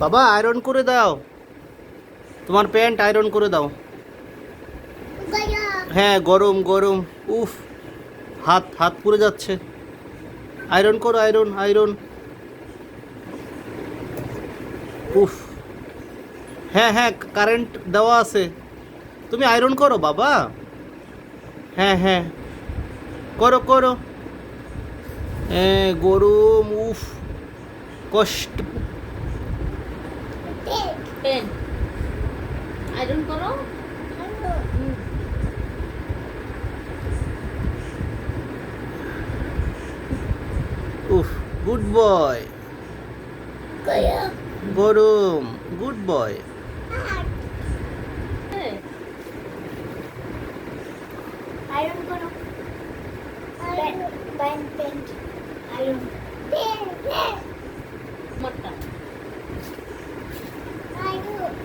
বাবা আয়রন করে দাও, তোমার প্যান্ট আয়রন করে দাও। হ্যাঁ গরম গরম। উফ, হাত হাত পুড়ে যাচ্ছে। আয়রন করো, আয়রন আয়রন। উফ, হ্যাঁ হ্যাঁ কারেন্ট দেওয়া আছে, তুমি আয়রন করো বাবা। হ্যাঁ হ্যাঁ করো করো। হ্যাঁ গরম, উফ, কষ্ট। পেন আয়রন করো। উফ, গুড বয়। গরম, গুড বয়। আয়রন করো। Pant pant iron. আমারটা